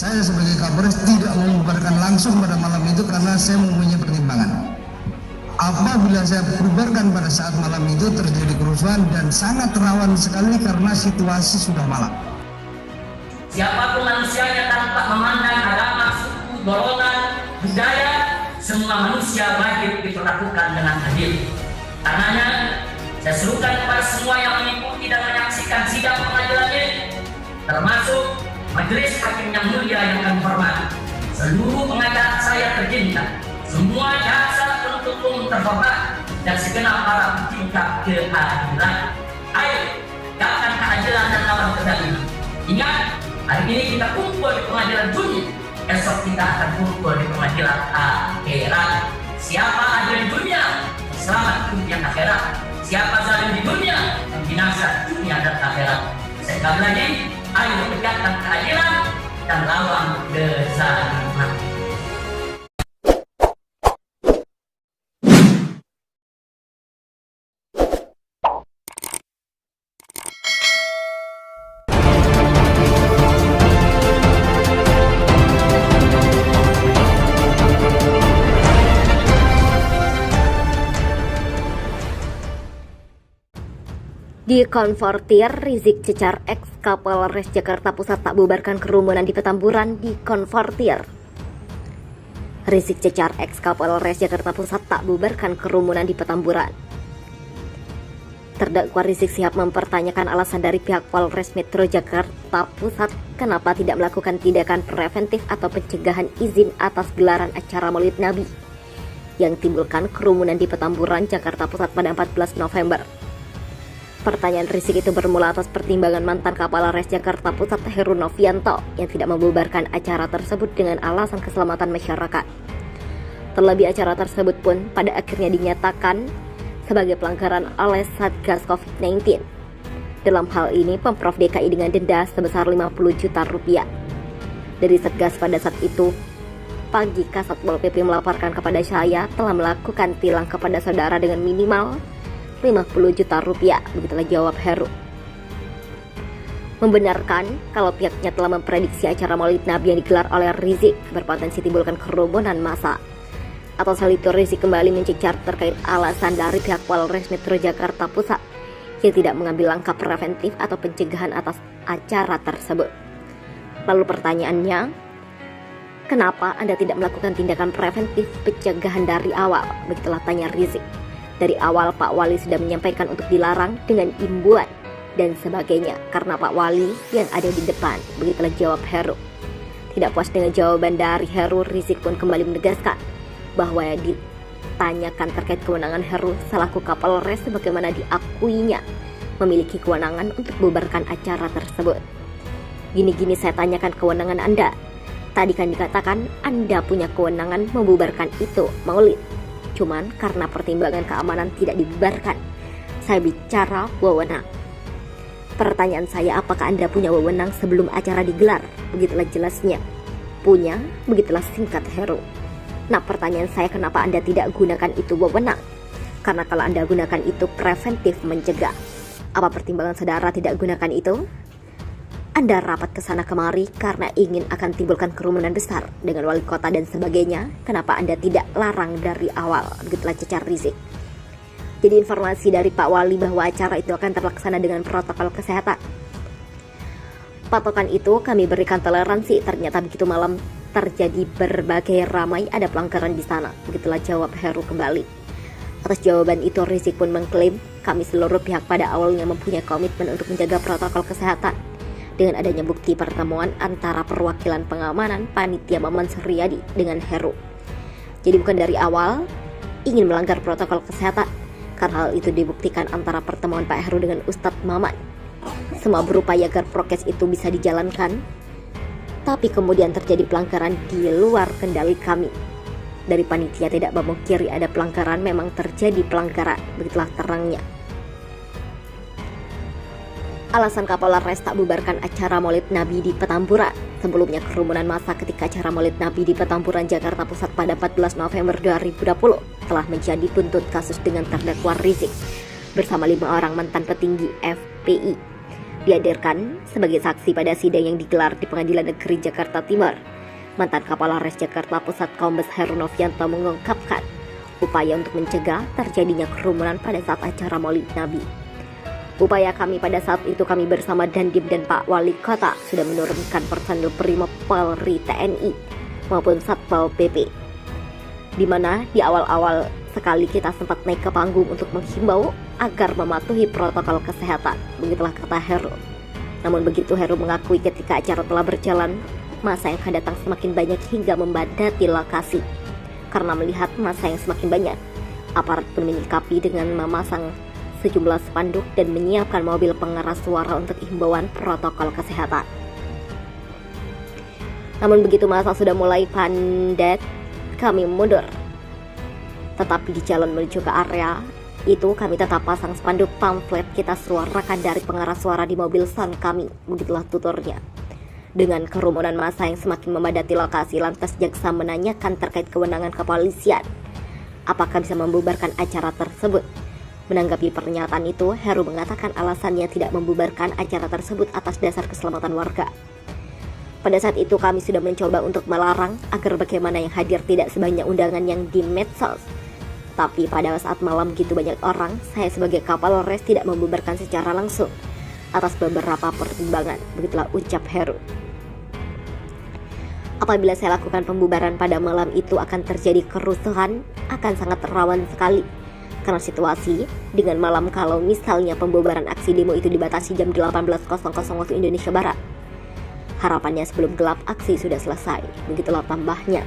Saya sebagai Kapolres tidak membubarkan langsung pada malam itu karena saya mempunyai pertimbangan. Apabila saya bubarkan pada saat malam itu terjadi kerusuhan dan sangat rawan sekali karena situasi sudah malam. Siapapun manusianya tanpa memandang agama, suku, golongan, budaya, semua manusia wajib diperlakukan dengan adil. Karenanya, saya serukan kepada semua yang mengikuti dan menyaksikan sidang pengadilan ini, termasuk Majelis Hakim yang mulia yang kami hormati, seluruh pengacara saya tercinta, semua jaksa penuntut umum terhormat, dan segenap para pecinta keadilan. Ayo, tegakkan keadilan dan lawan kezaliman. Ingat, hari ini kita kumpul di pengadilan dunia, esok kita akan kumpul di pengadilan akhirat. Siapa adil di dunia, selamat dunia akhirat. Siapa zalim di dunia, binasa dunia dan akhirat. Sekali lagi, ayo tegakkan keadilan dan lawan kezaliman. Dikonfrontir, Rizik cecar ex Kapolres Jakarta Pusat tak bubarkan kerumunan di Petamburan. Dikonfrontir, Rizik cecar ex Kapolres Jakarta Pusat tak bubarkan kerumunan di Petamburan. Terdakwa Rizik Syihab mempertanyakan alasan dari pihak Polres Metro Jakarta Pusat kenapa tidak melakukan tindakan preventif atau pencegahan izin atas gelaran acara Maulid Nabi yang timbulkan kerumunan di Petamburan, Jakarta Pusat pada 14 November. Pertanyaan Rizik itu bermula atas pertimbangan mantan Kapolres Jakarta Pusat Heru Novianto yang tidak membubarkan acara tersebut dengan alasan keselamatan masyarakat. Terlebih acara tersebut pun pada akhirnya dinyatakan sebagai pelanggaran oleh Satgas COVID-19. Dalam hal ini Pemprov DKI dengan denda sebesar 50 juta rupiah. Dari Satgas pada saat itu, pagi Kasatpol PP melaporkan kepada saya telah melakukan tilang kepada saudara dengan minimal 50 juta rupiah, begitulah jawab Heru. Membenarkan kalau pihaknya telah memprediksi acara Maulid Nabi yang digelar oleh Rizik berpotensi timbulkan kerumunan massa. Atas hal itu Rizik kembali mencecar terkait alasan dari pihak Polres Metro Jakarta Pusat yang tidak mengambil langkah preventif atau pencegahan atas acara tersebut. Lalu pertanyaannya, kenapa Anda tidak melakukan tindakan preventif pencegahan dari awal? Begitulah tanya Rizik. Dari awal Pak Wali sudah menyampaikan untuk dilarang dengan imbuan dan sebagainya karena Pak Wali yang ada di depan, begitulah jawab Heru. Tidak puas dengan jawaban dari Heru, Rizik pun kembali menegaskan bahwa ditanyakan terkait kewenangan Heru selaku Kapolres sebagaimana diakuinya memiliki kewenangan untuk membubarkan acara tersebut. Gini-gini saya tanyakan kewenangan Anda. Tadi kan dikatakan Anda punya kewenangan membubarkan itu, Maulid. Cuman karena pertimbangan keamanan tidak dibubarkan. Saya bicara wewenang. Pertanyaan saya, apakah Anda punya wewenang sebelum acara digelar? Begitulah jelasnya. Punya, begitulah singkat Heru. Nah, pertanyaan saya, kenapa Anda tidak gunakan itu wewenang? Karena kalau Anda gunakan itu preventif mencegah. Apa pertimbangan saudara tidak gunakan itu? Anda rapat ke sana kemari karena ingin akan timbulkan kerumunan besar dengan wali kota dan sebagainya. Kenapa Anda tidak larang dari awal? Begitulah cecar Rizik. Jadi informasi dari Pak Wali bahwa acara itu akan terlaksana dengan protokol kesehatan. Patokan itu kami berikan toleransi. Ternyata begitu malam terjadi berbagai ramai, ada pelanggaran di sana. Begitulah jawab Heru kembali. Atas jawaban itu Rizik pun mengklaim kami seluruh pihak pada awalnya mempunyai komitmen untuk menjaga protokol kesehatan. Dengan adanya bukti pertemuan antara perwakilan pengamanan Panitia Maman Suryadi dengan Heru. Jadi bukan dari awal ingin melanggar protokol kesehatan, karena hal itu dibuktikan antara pertemuan Pak Heru dengan Ustadz Maman. Semua berupaya agar prokes itu bisa dijalankan, tapi kemudian terjadi pelanggaran di luar kendali kami. Dari panitia tidak memungkiri ada pelanggaran, memang terjadi pelanggaran, begitulah terangnya. Alasan Kapolres tak bubarkan acara Maulid Nabi di Petamburan. Sebelumnya kerumunan massa ketika acara Maulid Nabi di Petamburan, Jakarta Pusat pada 14 November 2020 telah menjadi buntut kasus dengan terdakwa Rizik bersama 5 orang mantan petinggi FPI. dihadirkan sebagai saksi pada sidang yang digelar di Pengadilan Negeri Jakarta Timur. Mantan Kapolres Jakarta Pusat Kombes Heru Novianto mengungkapkan upaya untuk mencegah terjadinya kerumunan pada saat acara Maulid Nabi. Upaya kami pada saat itu, kami bersama Dandim dan Pak Wali Kota sudah menurunkan personil Brimob Polri, TNI maupun Satpol PP, di mana di awal-awal sekali kita sempat naik ke panggung untuk menghimbau agar mematuhi protokol kesehatan. Begitulah kata Heru. Namun begitu Heru mengakui ketika acara telah berjalan, masa yang akan datang semakin banyak hingga membadati lokasi. Karena melihat masa yang semakin banyak, aparat pun menyikapi dengan memasang sejumlah spanduk dan menyiapkan mobil pengeras suara untuk himbauan protokol kesehatan. Namun begitu masa sudah mulai padat, kami mundur. Tetapi di jalan menuju ke area itu kami tetap pasang spanduk pamflet kita suarakan dari pengeras suara di mobil sound kami. Begitulah tuturnya. Dengan kerumunan massa yang semakin memadati lokasi, lantas jaksa menanyakan terkait kewenangan kepolisian, apakah bisa membubarkan acara tersebut. Menanggapi pernyataan itu, Heru mengatakan alasannya tidak membubarkan acara tersebut atas dasar keselamatan warga. Pada saat itu kami sudah mencoba untuk melarang agar bagaimana yang hadir tidak sebanyak undangan yang di medsos. Tapi pada saat malam begitu banyak orang, saya sebagai Kapolres tidak membubarkan secara langsung atas beberapa pertimbangan. Begitulah ucap Heru. Apabila saya lakukan pembubaran pada malam itu akan terjadi kerusuhan, akan sangat rawan sekali. Karena situasi dengan malam, kalau misalnya pembubaran aksi demo itu dibatasi jam 18.00 waktu Indonesia Barat, harapannya sebelum gelap aksi sudah selesai. Begitulah tambahnya.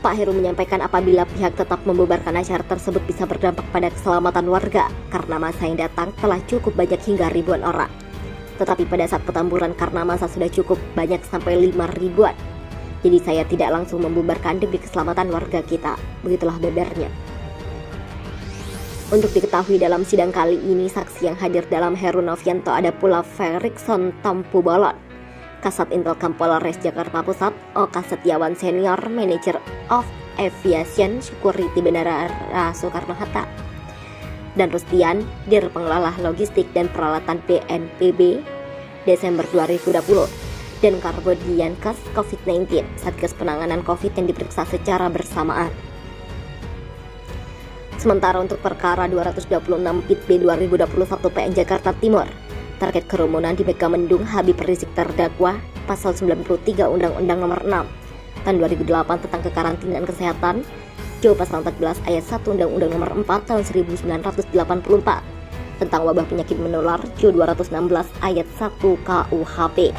Pak Heru menyampaikan apabila pihak tetap membubarkan acara tersebut bisa berdampak pada keselamatan warga karena masa yang datang telah cukup banyak hingga ribuan orang. Tetapi pada saat petamburan karena masa sudah cukup banyak sampai 5 ribuan, jadi saya tidak langsung membubarkan demi keselamatan warga kita. Begitulah bebernya. Untuk diketahui dalam sidang kali ini, saksi yang hadir dalam Heru Novianto ada pula Ferikson Tampubolon, Kasat Intelkam Polres Jakarta Pusat, Oka Setiawan Senior, Manager of Aviation Security Bandara Soekarno-Hatta, dan Rustian, Dir Pengelola Logistik dan Peralatan BNPB Desember 2020, dan Karbodiankes COVID-19, Satgas Penanganan COVID yang diperiksa secara bersamaan. Sementara untuk perkara 226 PIT-B 2021 PN Jakarta Timur terkait kerumunan di Megamendung, Habib Rizik terdakwa pasal 93 Undang-Undang Nomor 6 Tahun 2008 tentang kekarantinaan kesehatan, pasal 14 ayat 1 Undang-Undang Nomor 4 Tahun 1984 tentang wabah penyakit menular, 216 ayat 1 KUHP.